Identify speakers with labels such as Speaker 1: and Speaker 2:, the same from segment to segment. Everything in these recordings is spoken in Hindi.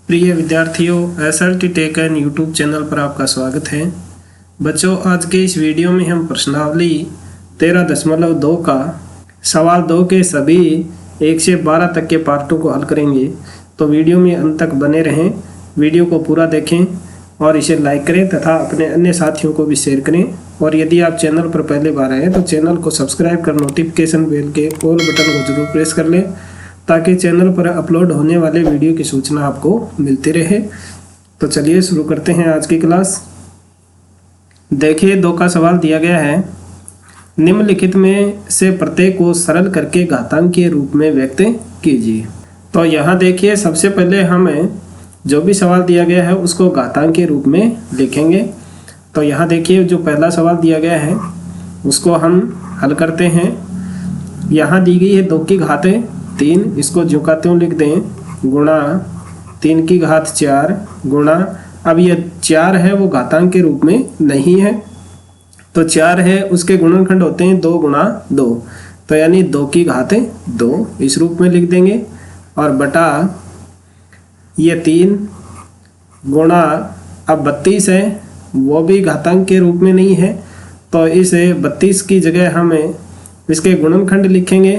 Speaker 1: प्रिय विद्यार्थियों, SRT tech and YouTube channel पर आपका स्वागत है। बच्चों, आज के इस वीडियो में हम प्रश्नावली 13.2 का सवाल 2 के सभी 1 से 12 तक के पार्टों को हल करेंगे। तो वीडियो में अंत तक बने रहें, वीडियो को पूरा देखें और इसे लाइक करें तथा अपने अन्य साथियों को भी शेयर करें। और यदि आप चैनल पर पहली बार आए तो चैनल को सब्सक्राइब कर नोटिफिकेशन बेल के ऑल बटन को जरूर प्रेस कर लें ताकि चैनल पर अपलोड होने वाले वीडियो की सूचना आपको मिलती रहे। तो चलिए शुरू करते हैं आज की क्लास। देखिए, 2 का सवाल दिया गया है, निम्नलिखित में से प्रत्येक को सरल करके घातांकीय रूप में व्यक्त कीजिए। तो यहाँ देखिए, सबसे पहले हमें जो भी सवाल दिया गया है उसको घातांकीय रूप में लिखेंगे। तो यहाँ देखिए, जो पहला सवाल दिया गया है उसको हम हल करते हैं। यहाँ दी गई है 2 की घात 3, इसको ज्यों का त्यों लिख दें, गुणा 3 की घात 4 गुणा, अब ये 4 है वो घातांक के रूप में नहीं है तो 4 है उसके गुणनखंड होते हैं 2 गुणा 2, तो यानी 2 की घात 2 इस रूप में लिख देंगे। और बटा ये 3 गुणा, अब 32 है वो भी घातांक के रूप में नहीं है तो इस 32 की जगह हमें इसके गुणनखंड लिखेंगे।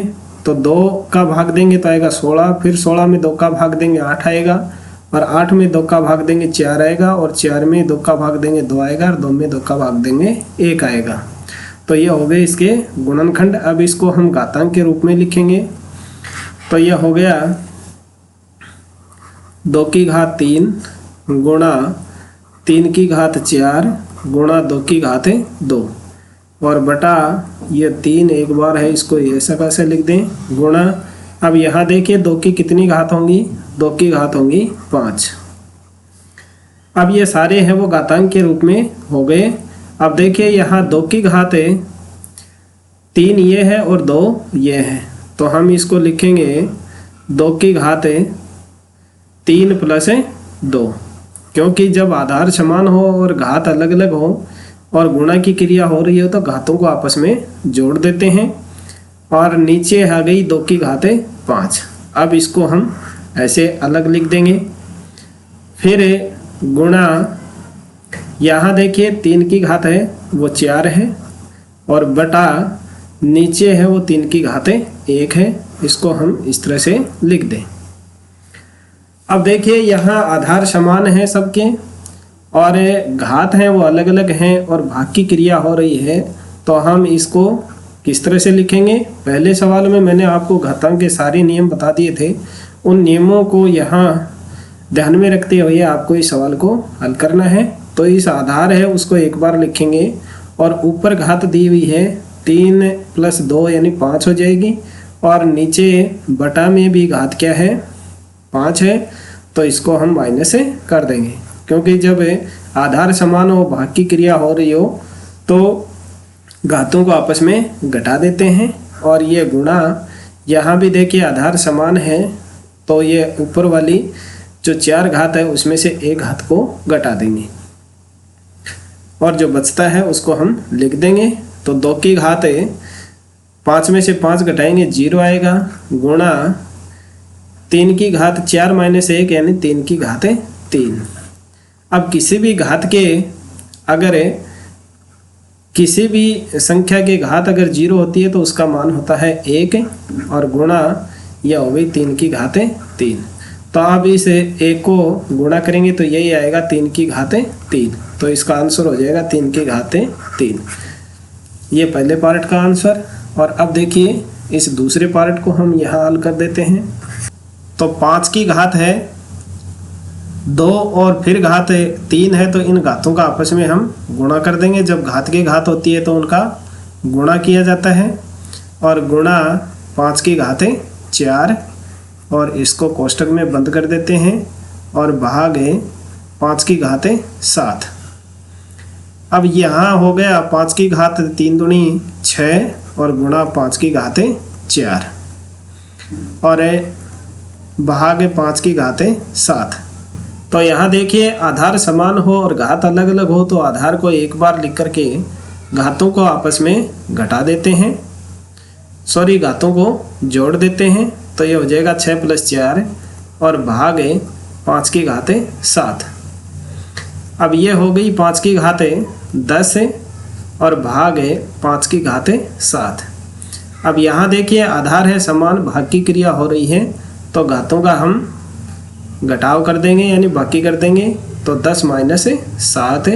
Speaker 1: तो 2 का भाग देंगे तो आएगा 16, फिर 16 में 2 का भाग देंगे 8 आएगा, और 8 में 2 का भाग देंगे 4 आएगा, और 4 में 2 का भाग देंगे 2 आएगा, और 2 में 2 का भाग देंगे 1 आएगा। तो ये हो गए इसके गुणनखंड। अब इसको हम घातांक के रूप में लिखेंगे। तो ये हो गया 2 की घात 3 गुणा 3 की घात 4 गुणा 2 की घात 2, और बटा ये 3 एक बार है, इसको ऐसा कैसे लिख दें, गुणा, अब यहाँ देखिए 2 की कितनी घात होंगी, 2 की घात होंगी 5। अब ये सारे हैं वो घातांक के रूप में हो गए। अब देखिए यहाँ 2 की घात 3 ये है और 2 ये है, तो हम इसको लिखेंगे 2 की घात 3 प्लस 2, क्योंकि जब आधार समान हो और घात अलग अलग हो और गुणा की क्रिया हो रही हो तो घातों को आपस में जोड़ देते हैं। और नीचे आ गई 2 की घात 5, अब इसको हम ऐसे अलग लिख देंगे। फिर गुणा, यहाँ देखिए 3 की घात है वो 4 है, और बटा नीचे है वो 3 की घात 1 है, इसको हम इस तरह से लिख दें। अब देखिए यहाँ आधार समान है सबके और घात हैं वो अलग अलग हैं और भाग की क्रिया हो रही है, तो हम इसको किस तरह से लिखेंगे। पहले सवाल में मैंने आपको घातांक के सारे नियम बता दिए थे, उन नियमों को यहाँ ध्यान में रखते हुए आपको इस सवाल को हल करना है। तो इस आधार है उसको एक बार लिखेंगे, और ऊपर घात दी हुई है 3 + 2 यानी 5 हो जाएगी, और नीचे बटा में भी घात क्या है 5 है, तो इसको हम माइनस कर देंगे, क्योंकि जब आधार समान हो भाग की क्रिया हो रही हो तो घातों को आपस में घटा देते हैं। और ये गुणा, यहाँ भी देखिए आधार समान है तो ये ऊपर वाली जो 4 घात है उसमें से 1 घात को घटा देंगे, और जो बचता है उसको हम लिख देंगे। तो 2 की घात 5 में से 5 घटाएंगे 0 आएगा, गुणा 3 की घात 4 - 1 यानी 3 की घात 3। अब किसी भी घात के, अगर किसी भी संख्या के घात अगर 0 होती है तो उसका मान होता है 1, और गुणा यह हो गई 3 की घात 3। तो अब इस 1 को गुणा करेंगे तो यही आएगा 3 की घात 3, तो इसका आंसर हो जाएगा 3 की घात 3। ये पहले पार्ट का आंसर। और अब देखिए इस दूसरे पार्ट को हम यहाँ हल कर देते हैं। तो 5 की घात है 2 और फिर घात 3 है, तो इन घातों का आपस में हम गुणा कर देंगे। जब घात की घात होती है तो उनका गुणा किया जाता है, और गुणा 5 की घात 4, और इसको कोष्टक में बंद कर देते हैं, और भाग 5 की घात 7। अब यहाँ हो गया 5 की घात 3 दूनी 6, और गुणा 5 की घात 4, और भाग 5 की घात 7। तो यहाँ देखिए आधार समान हो और घात अलग अलग हो तो आधार को एक बार लिख करके घातों को आपस में घटा देते हैं, घातों को जोड़ देते हैं। तो ये हो जाएगा 6 + 4, और भाग 5 की घाते 7। अब ये हो गई 5 की घाते 10 और भाग है 5 की घाते 7। अब यहाँ देखिए आधार है समान, भाग की क्रिया हो रही है, तो घातों का हम घटाव कर देंगे यानी बाकी कर देंगे। तो 10 माइनस 7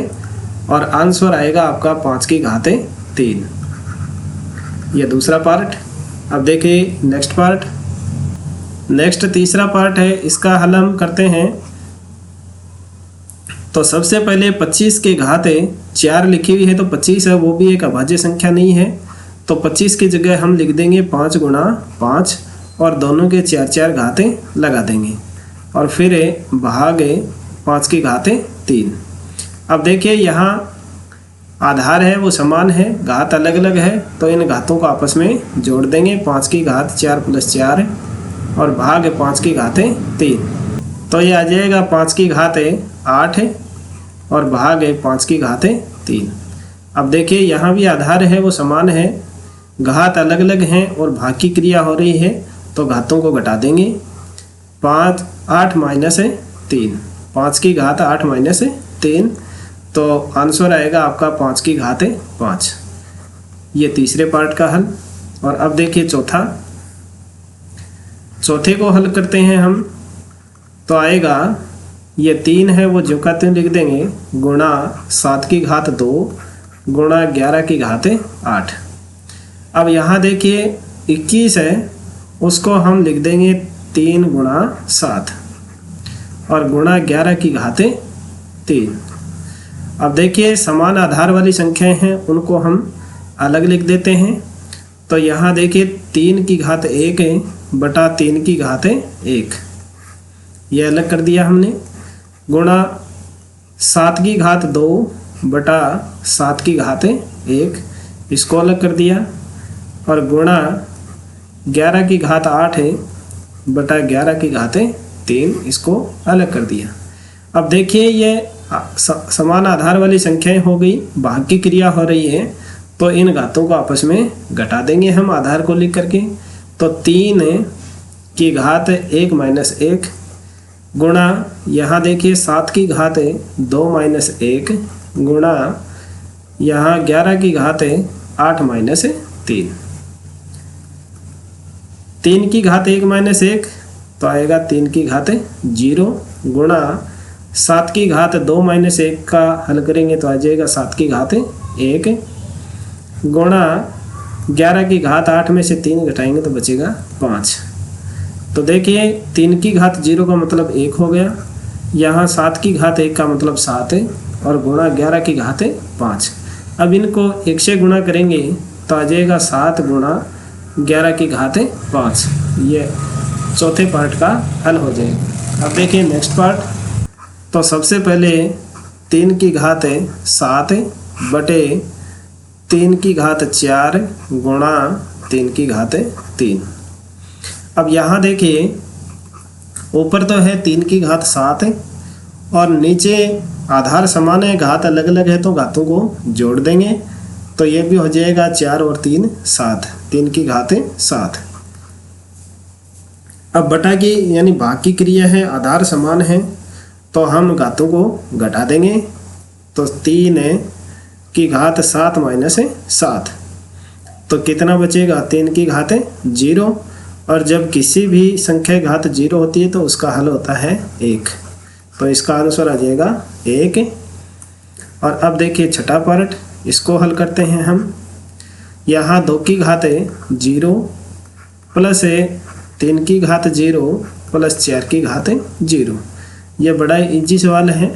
Speaker 1: और आंसर आएगा आपका 5 की घाते 3। ये दूसरा पार्ट। अब देखिए नेक्स्ट पार्ट। नेक्स्ट तीसरा पार्ट है, इसका हल हम करते हैं। तो सबसे पहले 25 के घाते 4 लिखी हुई है, तो 25 है, वो भी एक अभाज्य संख्या नहीं है, तो 25 की जगह हम लिख देंगे 5 गुणा 5 और दोनों के 4 घाते लगा देंगे और फिर भाग 5 की घाते 3। अब देखिए यहाँ आधार है वो समान है, घात अलग अलग है, तो इन घातों को आपस में जोड़ देंगे। 5 की घात 4 + 4 और भाग 5 की घाते 3, तो ये आ जाएगा 5 की घाते 8 और भाग 5 की घाते 3। अब देखिए यहाँ भी आधार है वो समान है, घात अलग अलग हैं और भाग की क्रिया हो रही है, तो घातों को घटा देंगे। 8 माइनस 3, 5 की घात 8 माइनस 3, तो आंसर आएगा आपका 5 की घाते 5। ये तीसरे पार्ट का हल। और अब देखिए चौथे को हल करते हैं हम। तो आएगा ये 3 है वो जो का त्यों लिख देंगे, गुणा 7 की घात 2 गुणा 11 की घाते 8। अब यहाँ देखिए 21 है, उसको हम लिख देंगे 3 गुणा 7 और गुणा 11 की घाते 3। अब देखिए समान आधार वाली संख्याएं हैं, उनको हम अलग लिख देते हैं। तो यहाँ देखिए 3 की घात 1 है बटा 3 की घात 1, ये अलग कर दिया हमने। गुणा 7 की घात 2 बटा 7 की घात 1, इसको अलग कर दिया। और गुणा 11 की घात 8 है बटा 11 की घात 3, इसको अलग कर दिया। अब देखिए ये समान आधार वाली संख्याएं हो गई, भाग की क्रिया हो रही है, तो इन घातों को आपस में घटा देंगे हम आधार को लिख करके। तो 3 की घात 1 माइनस 1 गुणा यहाँ देखिए 7 की घात 2 माइनस 1 गुणा यहाँ 11 की घात 8 माइनस 3। 3 की घात 1 माइनस 1 तो आएगा 3 की घात 0 गुणा 7 की घात 2 माइनस 1 का हल करेंगे तो आ जाएगा 7 की घात 1 गुणा 11 की घात 8 में से 3 घटाएंगे तो बचेगा 5। तो देखिए 3 की घात 0 का मतलब 1 हो गया, यहाँ 7 की घात 1 का मतलब 7 है और गुणा 11 की घात 5। अब इनको 1 से गुणा करेंगे तो आ जाएगा 7 गुणा 11 की घात 5। ये चौथे पार्ट का हल हो जाएगा। अब देखिए नेक्स्ट पार्ट। तो सबसे पहले 3 की घात 7 बटे 3 की घात 4 गुणा 3 की घात 3। अब यहाँ देखिए ऊपर तो है 3 की घात 7 और नीचे आधार समान है, घात अलग अलग है, तो घातों को जोड़ देंगे। तो ये भी हो जाएगा 4 और 3 7, 3 की घात 7। अब बटा की यानी भाग की क्रिया है, आधार समान है, तो हम घातों को घटा देंगे। तो 3 की घात 7 माइनस 7, तो कितना बचेगा 3 की घात 0। और जब किसी भी संख्या घात 0 होती है तो उसका हल होता है 1, तो इसका आंसर आ जाएगा 1। और अब देखिए छठा पार्ट, इसको हल करते हैं हम। यहाँ 2 की घात 0 प्लस 3 की घात 0 प्लस 4 की घात 0। यह बड़ा इजी सवाल है।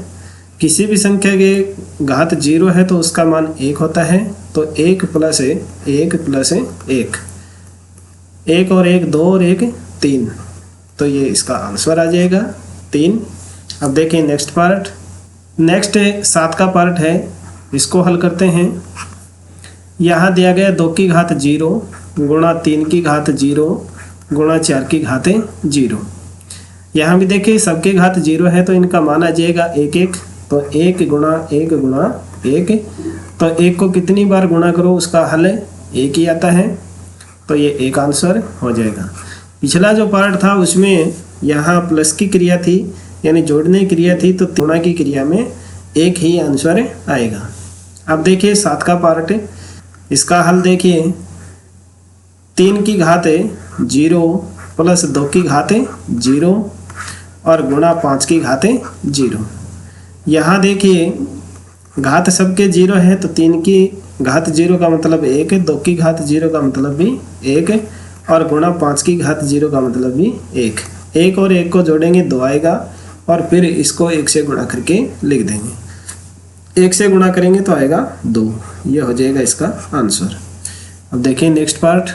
Speaker 1: किसी भी संख्या के घात 0 है तो उसका मान 1 होता है, तो 1 प्लस 1 प्लस 1, 1 और 1 2 और 1 3, तो ये इसका आंसर आ जाएगा 3। अब देखिए नेक्स्ट पार्ट। नेक्स्ट 7 का पार्ट है, इसको हल करते हैं। यहाँ दिया गया 2 की घात 0 गुणा 3 की घात 0 गुणा 4 की घात 0। यहाँ भी देखिए सबके घात 0 है तो इनका मान आ जाएगा 1 1, तो 1 गुणा 1 गुणा 1, तो 1 को कितनी बार गुणा करो उसका हल 1 ही आता है, तो ये 1 आंसर हो जाएगा। पिछला जो पार्ट था उसमें यहाँ प्लस की क्रिया थी, यानी जोड़ने की क्रिया थी तो गुणा की क्रिया में एक ही आंसर आएगा। अब देखिए 7 का पार्ट, इसका हल देखिए 3 की घात 0 प्लस 2 की घात 0 और गुणा 5 की घात 0। यहाँ देखिए घात सबके 0 है तो 3 की घात 0 का मतलब 1 है, 2 की घात 0 का मतलब भी 1 है और गुणा 5 की घात 0 का मतलब भी 1। 1 और 1 को जोड़ेंगे 2 आएगा और फिर इसको 1 से गुणा करके लिख देंगे। 1 से गुणा करेंगे तो आएगा 2, ये हो जाएगा इसका आंसर। अब देखिए नेक्स्ट पार्ट,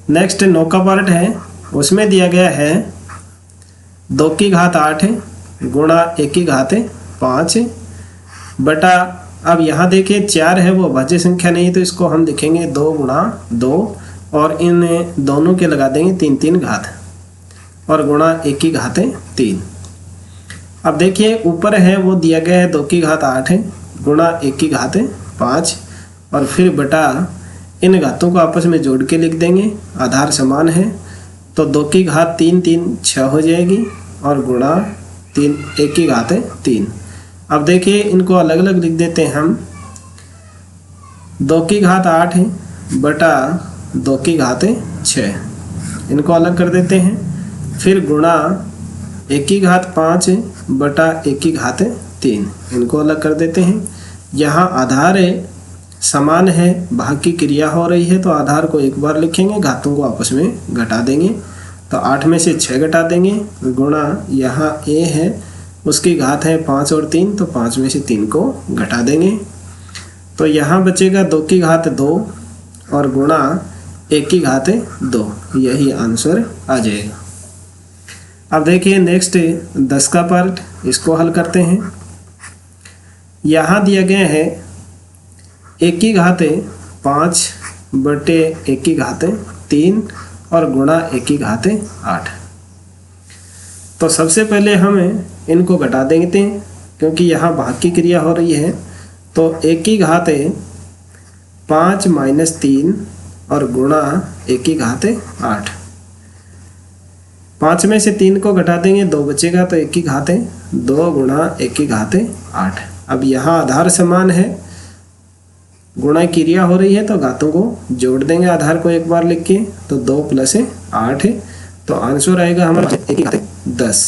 Speaker 1: नेक्स्ट 9 का पार्ट है, उसमें दिया गया है 2 की घात 8 गुणा 1 की घात 5 बटा, अब यहाँ देखिए 4 है वो भाज्य संख्या नहीं है तो इसको हम लिखेंगे 2 गुणा 2 और इन दोनों के लगा देंगे 3 3 घात और गुणा 1 की घात 3। अब देखिए ऊपर है वो दिया गया है 2 की घात 8 गुणा 1 की घात 5 और फिर बटा इन घातों को आपस में जोड़ के लिख देंगे, आधार समान है तो 2 की घात 3 3 6 हो जाएगी और गुणा 1 की घात 3। अब देखिए इनको अलग अलग लिख देते हैं हम, 2 की घात 8 बटा 2 की घात 6, इनको अलग कर देते हैं। फिर गुणा 1 की घात 5 बटा 1 की घात 3, इनको अलग कर देते हैं। यहाँ आधार समान है, भाग की क्रिया हो रही है तो आधार को एक बार लिखेंगे, घातों को आपस में घटा देंगे तो 8 में से 6 घटा देंगे, गुणा यहाँ a है उसकी घात है 5 और 3 तो 5 में से 3 को घटा देंगे तो यहाँ बचेगा 2 की घात 2 और गुणा 1 की घात 2, यही आंसर आ जाएगा। अब देखिए नेक्स्ट 10 का पार्ट, इसको हल करते हैं। यहाँ दिया गया है 1 की घात 5 बटे 1 की घात 3 और गुणा 1 की घात 8। तो सबसे पहले हम इनको घटा देंगे क्योंकि यहाँ भाग की क्रिया हो रही है तो 1 की घात 5 माइनस 3 और गुणा 1 की घात 8। 5 में से 3 को घटा देंगे 2 बचेगा तो 1 की घात 2 गुणा 1 की घात 8। अब यहाँ आधार समान है, गुणा क्रिया हो रही है तो घातों को जोड़ देंगे, आधार को एक बार लिख के तो 2 प्लस 8 तो आंसर आएगा हमारा 1 की घात 10।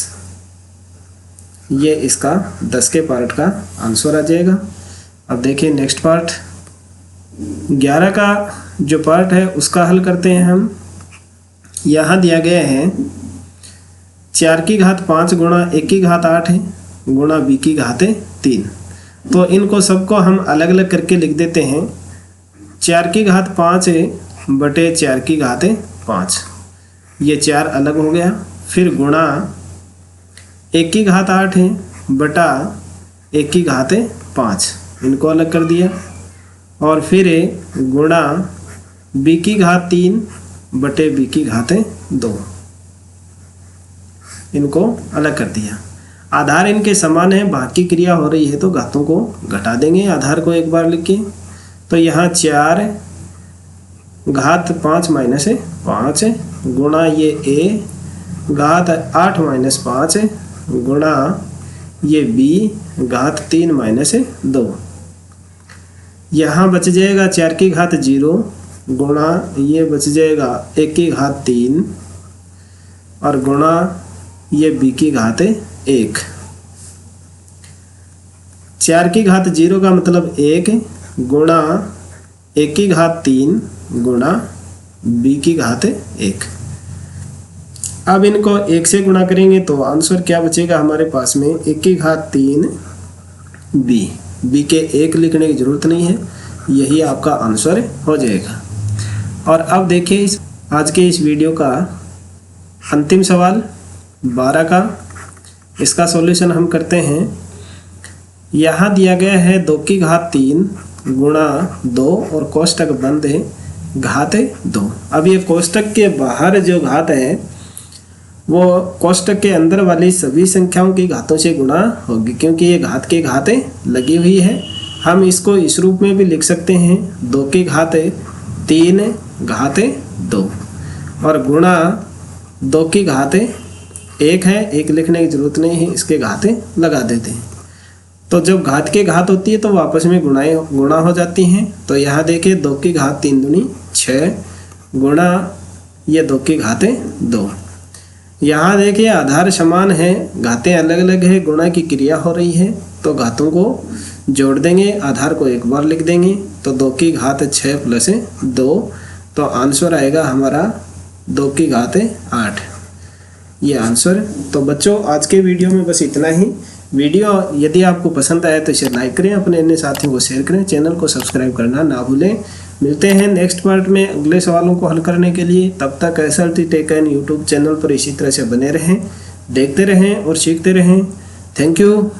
Speaker 1: ये इसका 10 के पार्ट का आंसर आ जाएगा। अब देखिए नेक्स्ट पार्ट 11 का जो पार्ट है उसका हल करते हैं हम। यहाँ दिया गया है 4 की घात 5 गुणा 1 की घात 8 गुणा b की घात 3, तो इनको सबको हम अलग अलग करके लिख देते हैं। 4 की घात 5 बटे 4 की घात 5, ये 4 अलग हो गया। फिर गुणा 1 की घात 8 बटा 1 की घात 5, इनको अलग कर दिया और फिर गुणा b की घात 3 बटे b की घात 2, इनको अलग कर दिया। आधार इनके समान है, भाग की क्रिया हो रही है तो घातों को घटा देंगे, आधार को एक बार लिख के तो यहाँ 4 घात 5 माइनस 5 गुणा ये a घात 8 माइनस 5 गुणा ये b घात 3 माइनस 2। यहाँ बच जाएगा 4 की घात 0 गुणा ये बच जाएगा 1 की घात 3 और गुणा ये b की घात 1। 4 की घात 0 का मतलब 1 गुणा 1 की घात 3 गुणा b की घात 1। अब इनको 1 से गुणा करेंगे तो आंसर क्या बचेगा हमारे पास में 1 की घात 3 b के 1 लिखने की जरूरत नहीं है, यही आपका आंसर हो जाएगा। और अब देखिए आज के इस वीडियो का अंतिम सवाल 12 का, इसका सॉल्यूशन हम करते हैं। यहाँ दिया गया है 2 की घात 3 गुणा 2 और कोष्टक बंद है घात 2। अब ये कोष्टक के बाहर जो घात है वो कोष्टक के अंदर वाली सभी संख्याओं की घातों से गुणा होगी, क्योंकि ये घात के घातें लगी हुई है। हम इसको इस रूप में भी लिख सकते हैं 2 की घात 3 घात 2 और गुणा 2 की घात एक है, एक लिखने की जरूरत नहीं है, इसके घाते लगा देते हैं। तो जब घात के घात होती है तो वो आपस में गुणा हो जाती हैं। तो यहाँ देखिए 2 की घात 3 दूनी 6 गुणा ये 2 की घात 2। यहाँ देखिए आधार समान है, घातें अलग अलग है, गुणा की क्रिया हो रही है, तो घातों को जोड़ देंगे, आधार को एक बार लिख देंगे। तो 2 की घात 6 प्लस 2, तो आंसर आएगा हमारा 2 की घात 8, ये आंसर। तो बच्चों आज के वीडियो में बस इतना ही। वीडियो यदि आपको पसंद आया तो इसे लाइक करें, अपने अन्य साथियों को शेयर करें, चैनल को सब्सक्राइब करना ना भूलें। मिलते हैं नेक्स्ट पार्ट में अगले सवालों को हल करने के लिए। तब तक SRT tech and YouTube channel पर इसी तरह से बने रहें, देखते रहें और सीखते रहें। Thank you.